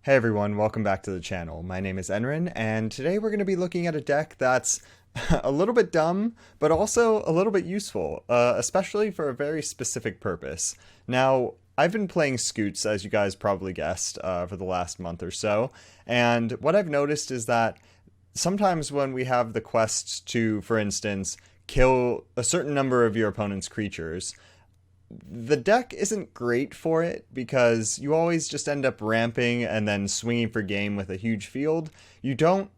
Hey everyone, welcome back to the channel. My name is Enrin, and today we're going to be looking at a deck that's a little bit dumb, but also a little bit useful, especially for a very specific purpose. Now, I've been playing Scoots, as you guys probably guessed, for the last month or so, and what I've noticed is that sometimes when we have the quest to, for instance, kill a certain number of your opponent's creatures, the deck isn't great for it because you always just end up ramping and then swinging for game with a huge field. You don't,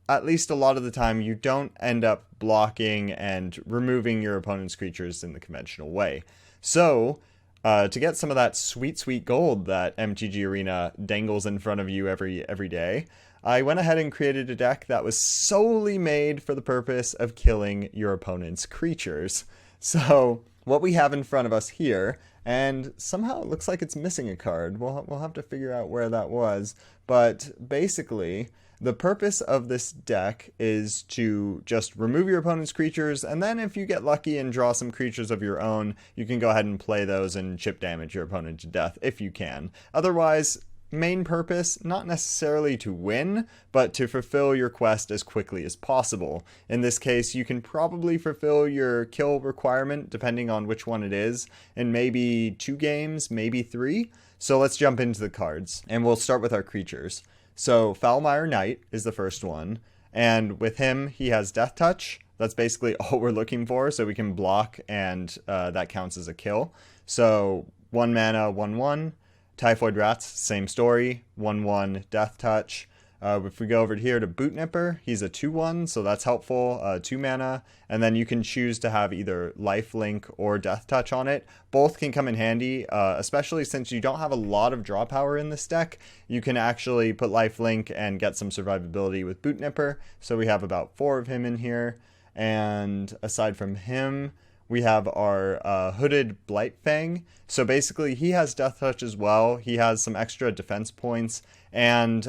at least a lot of the time, you don't end up blocking and removing your opponent's creatures in the conventional way. So, to get some of that sweet, sweet gold that MTG Arena dangles in front of you every day, I went ahead and created a deck that was solely made for the purpose of killing your opponent's creatures. So what we have in front of us here, and somehow it looks like it's missing a card. We'll have to figure out where that was. But basically, the purpose of this deck is to just remove your opponent's creatures, and then if you get lucky and draw some creatures of your own, you can go ahead and play those and chip damage your opponent to death if you can. Otherwise, main purpose, not necessarily to win, but to fulfill your quest as quickly as possible. In this case, you can probably fulfill your kill requirement, depending on which one it is, in maybe 2 games, maybe 3. So let's jump into the cards, and we'll start with our creatures. So Foulmire Knight is the first one, and with him, he has Death Touch. That's basically all we're looking for, so we can block, and that counts as a kill. So 1 mana, 1/1. Typhoid Rats, same story, 1/1 Death Touch. If we go over here to Boot Nipper, he's a 2/1, so that's helpful, 2 mana. And then you can choose to have either Lifelink or Death Touch on it. Both can come in handy, especially since you don't have a lot of draw power in this deck. You can actually put Lifelink and get some survivability with Boot Nipper. So we have about 4 of him in here. And aside from him, we have our Hooded Blightfang. So basically, he has Death Touch as well. He has some extra defense points, and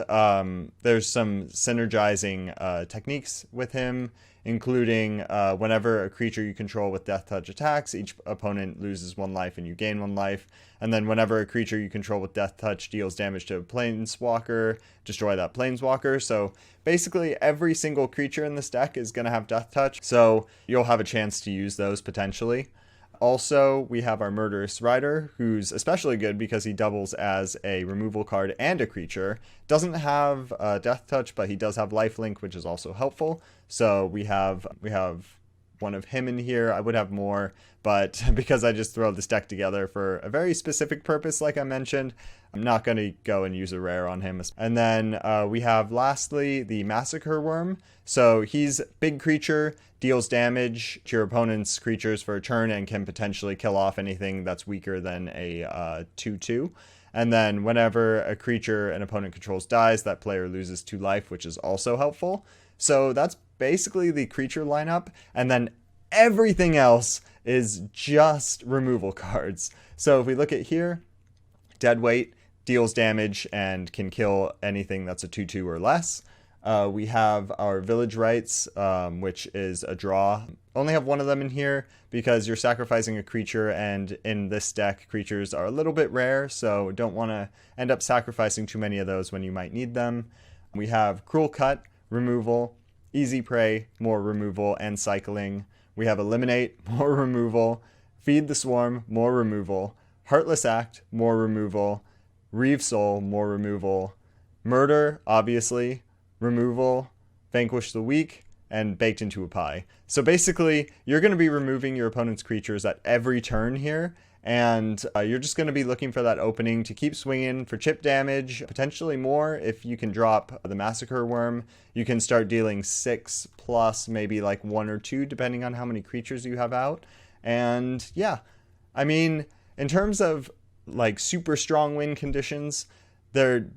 there's some synergizing techniques with him, including whenever a creature you control with Death Touch attacks, each opponent loses 1 life and you gain 1 life. And then whenever a creature you control with Death Touch deals damage to a planeswalker, destroy that planeswalker. So basically every single creature in this deck is going to have Death Touch, so you'll have a chance to use those potentially. Also, we have our Murderous Rider, who's especially good because he doubles as a removal card and a creature. Doesn't have Death Touch, but he does have Lifelink, which is also helpful. So we have one of him in here. I would have more, but because I just throw this deck together for a very specific purpose, like I mentioned, I'm not going to go and use a rare on him. And then we have lastly the Massacre Wurm. So he's big creature, deals damage to your opponent's creatures for a turn, and can potentially kill off anything that's weaker than a 2/2. And then whenever a creature an opponent controls dies, that player loses 2 life, which is also helpful. So that's basically the creature lineup, and then everything else is just removal cards. So if we look at here, Deadweight deals damage and can kill anything that's a 2/2 or less. We have our Village Rites, which is a draw. Only have one of them in here because you're sacrificing a creature, and in this deck, creatures are a little bit rare, so don't want to end up sacrificing too many of those when you might need them. We have Cruel Cut, removal, Easy Prey, more removal and cycling. We have Eliminate, more removal, Feed the Swarm, more removal, Heartless Act, more removal, Reave Soul, more removal, Murder, obviously, removal, Vanquish the Weak, and Baked into a Pie. So basically, you're going to be removing your opponent's creatures at every turn here, and you're just going to be looking for that opening to keep swinging for chip damage, potentially more if you can drop the Massacre Wurm. You can start dealing 6 plus, maybe like 1 or 2, depending on how many creatures you have out. And yeah, I mean, in terms of like super strong win conditions, there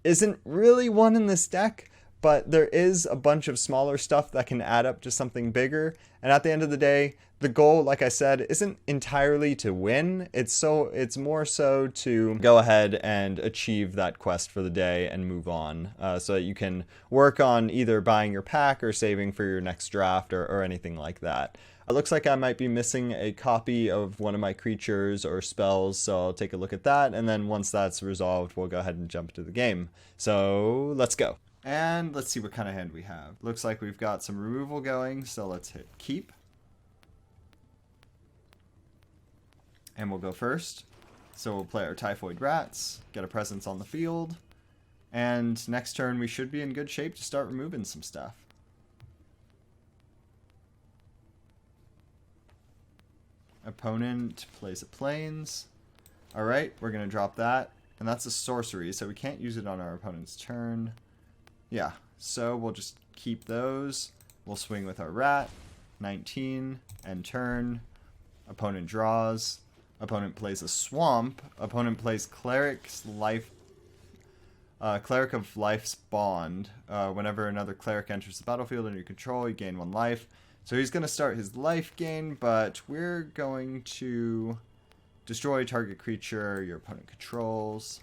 isn't really one in this deck, but there is a bunch of smaller stuff that can add up to something bigger. And at the end of the day, the goal, like I said, isn't entirely to win. It's more so to go ahead and achieve that quest for the day and move on, so that you can work on either buying your pack or saving for your next draft or anything like that. It looks like I might be missing a copy of one of my creatures or spells, so I'll take a look at that, and then once that's resolved, we'll go ahead and jump into the game. So let's go. And let's see what kind of hand we have. Looks like we've got some removal going, so let's hit keep. And we'll go first. So we'll play our Typhoid Rats, get a presence on the field, and next turn we should be in good shape to start removing some stuff. Opponent plays a plains. Alright, we're going to drop that. And that's a sorcery, so we can't use it on our opponent's turn. Yeah, so we'll just keep those. We'll swing with our rat. 19, end turn. Opponent draws. Opponent plays a swamp. Opponent plays Cleric of Life's Bond. Whenever another cleric enters the battlefield under your control, you gain 1 life. So he's going to start his life gain, but we're going to destroy target creature your opponent controls.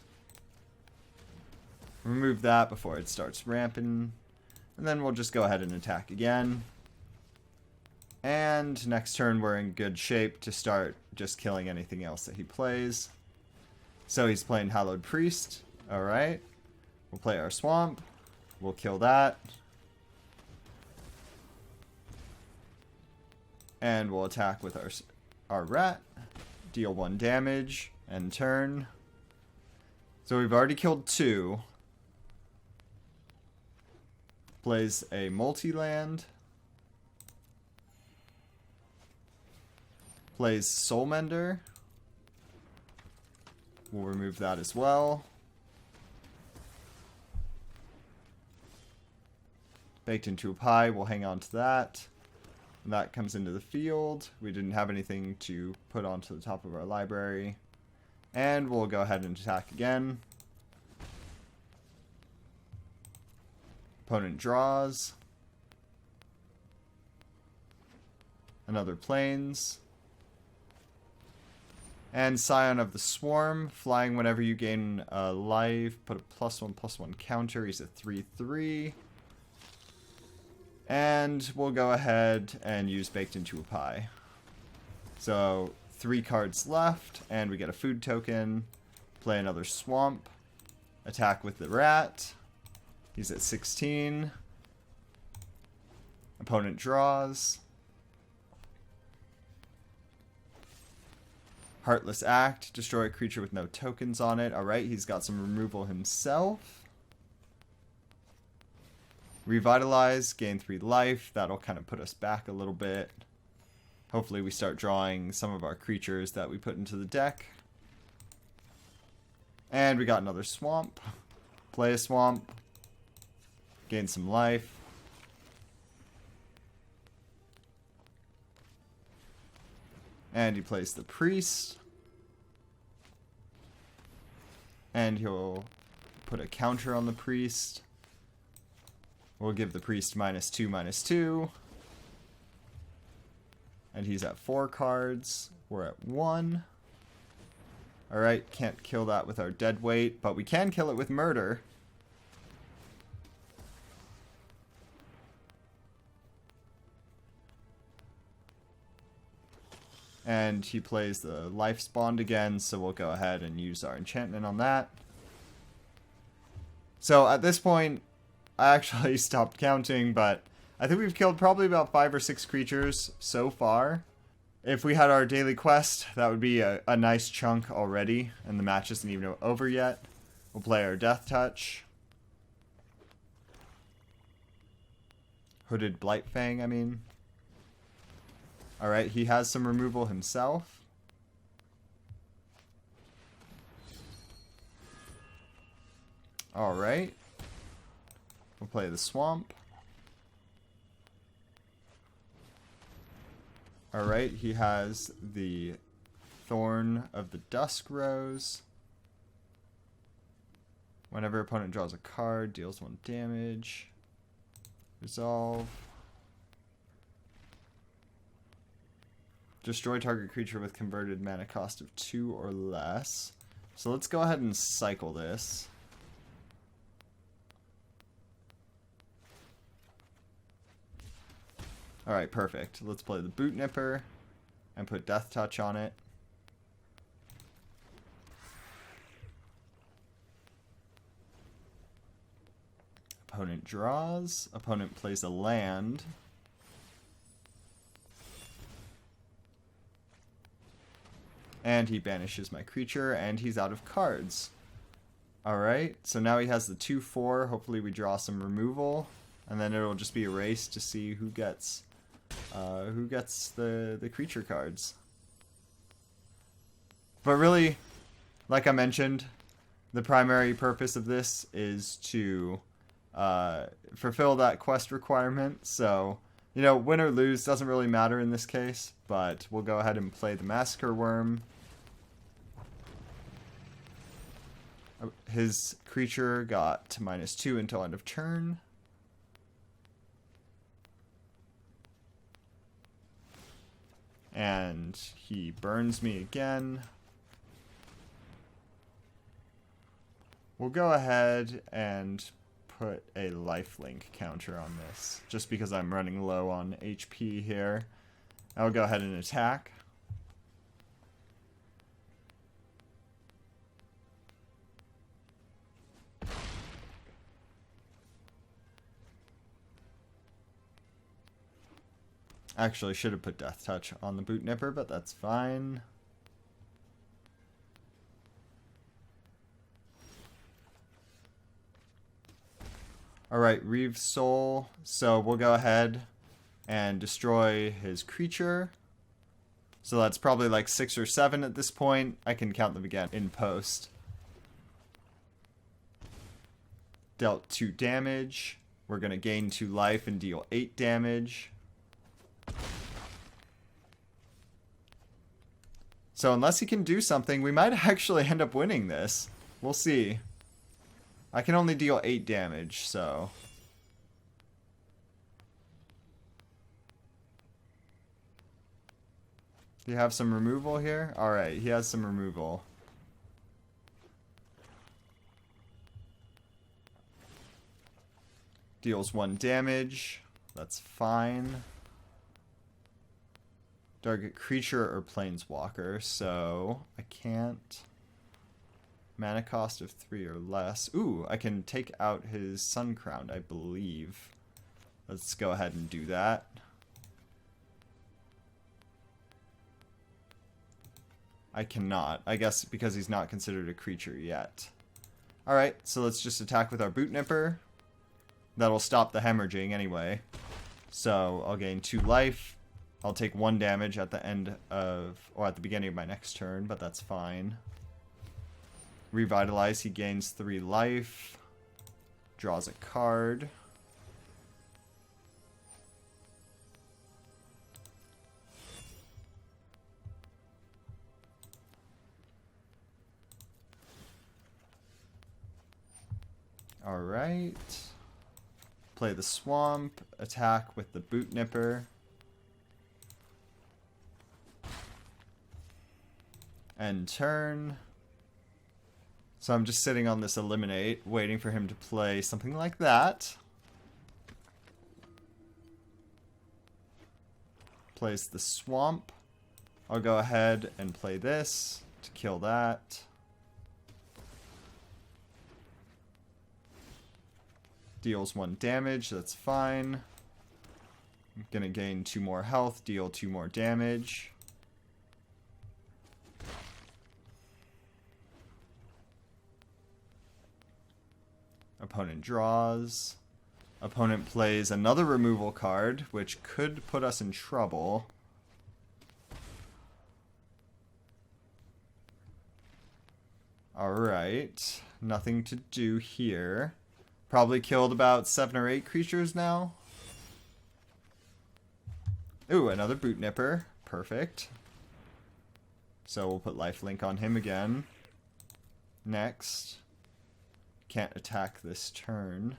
Remove that before it starts ramping. And then we'll just go ahead and attack again. And next turn we're in good shape to start just killing anything else that he plays. So he's playing Hallowed Priest. Alright. We'll play our swamp. We'll kill that. And we'll attack with our rat. Deal 1 damage. End turn. So we've already killed 2. Plays a multi-land. Plays Soulmender. We'll remove that as well. Baked into a Pie. We'll hang on to that. That comes into the field. We didn't have anything to put onto the top of our library. And we'll go ahead and attack again. Opponent draws. Another plains. And Scion of the Swarm. Flying whenever you gain a life. Put a +1/+1 counter. He's a 3/3. And we'll go ahead and use Baked into a Pie. So 3 cards left, and we get a food token. Play another swamp. Attack with the rat. He's at 16. Opponent draws. Heartless Act. Destroy a creature with no tokens on it. Alright, he's got some removal himself. Revitalize, gain 3 life. That'll kind of put us back a little bit. Hopefully we start drawing some of our creatures that we put into the deck. And we got another swamp. Play a swamp. Gain some life. And he plays the priest. And he'll put a counter on the priest. We'll give the priest -2/-2. And he's at 4 cards. We're at 1. Alright, can't kill that with our dead weight, but we can kill it with murder. And he plays the life spawned again, so we'll go ahead and use our enchantment on that. So at this point, I actually stopped counting, but I think we've killed probably about 5 or 6 creatures so far. If we had our daily quest, that would be a nice chunk already, and the match isn't even over yet. We'll play our Death Touch. Hooded Blightfang, I mean. Alright, he has some removal himself. Alright. We'll play the swamp. Alright, he has the Thorn of the Dusk Rose. Whenever opponent draws a card, deals 1 damage. Resolve. Destroy target creature with converted mana cost of 2 or less. So let's go ahead and cycle this. Alright, perfect. Let's play the Boot Nipper and put Death Touch on it. Opponent draws. Opponent plays a land. And he banishes my creature, and he's out of cards. Alright, so now he has the 2/4. Hopefully we draw some removal. And then it'll just be a race to see who gets the creature cards. But really, like I mentioned, the primary purpose of this is to fulfill that quest requirement. So, you know, win or lose doesn't really matter in this case, but we'll go ahead and play the Massacre Wurm. His creature got -2 until end of turn. And he burns me again. We'll go ahead and put a lifelink counter on this, just because I'm running low on HP here. I'll go ahead and attack. Actually, should have put Death Touch on the Boot Nipper, but that's fine. Alright, Reave Soul. So we'll go ahead and destroy his creature. So that's probably like 6 or 7 at this point. I can count them again in post. Dealt 2 damage. We're going to gain 2 life and deal 8 damage. So unless he can do something, we might actually end up winning this. We'll see. I can only deal 8 damage, so... Do you have some removal here? Alright, he has some removal. Deals 1 damage. That's fine. Target creature or planeswalker, so I can't. Mana cost of 3 or less. Ooh, I can take out his Sun Crown, I believe. Let's go ahead and do that. I cannot. I guess because he's not considered a creature yet. Alright, so let's just attack with our Boot Nipper. That'll stop the hemorrhaging anyway. So I'll gain 2 life. I'll take 1 damage at the end of, or at the beginning of my next turn, but that's fine. Revitalize, he gains 3 life. Draws a card. Alright. Play the Swamp, attack with the Boot Nipper. End turn. So I'm just sitting on this eliminate, waiting for him to play something like that. Plays the Swamp. I'll go ahead and play this to kill that. Deals 1 damage, that's fine. I'm gonna gain 2 more health, deal 2 more damage. Opponent draws. Opponent plays another removal card, which could put us in trouble. Alright. Nothing to do here. Probably killed about 7 or 8 creatures now. Ooh, another Boot Nipper. Perfect. So we'll put lifelink on him again. Next. Can't attack this turn.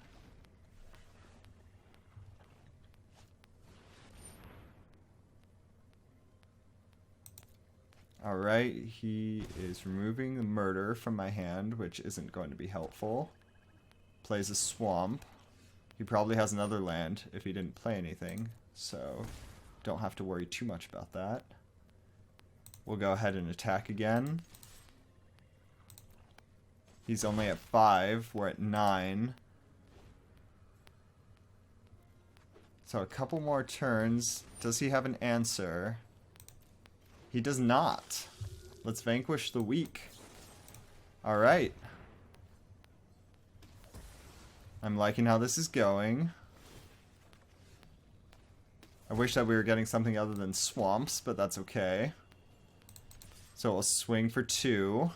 Alright, he is removing the murder from my hand, which isn't going to be helpful. Plays a Swamp. He probably has another land if he didn't play anything. so don't have to worry too much about that. We'll go ahead and attack again. He's only at 5, we're at 9. So a couple more turns. Does he have an answer? He does not. Let's Vanquish the Weak. Alright. I'm liking how this is going. I wish that we were getting something other than swamps, but that's okay. So we'll swing for 2.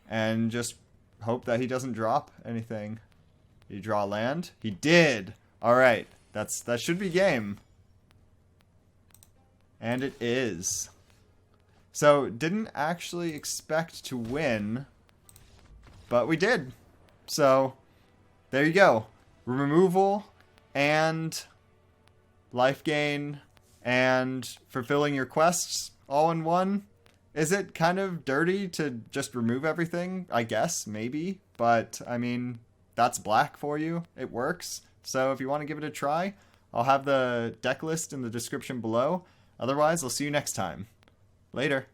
And just hope that he doesn't drop anything. Did he draw land? He did! Alright. That should be game. And it is. So, didn't actually expect to win, but we did. So, there you go. Removal and life gain and fulfilling your quests all in one. Is it kind of dirty to just remove everything? I guess, maybe. But, I mean, that's black for you. It works. So if you want to give it a try, I'll have the deck list in the description below. Otherwise, I'll see you next time. Later.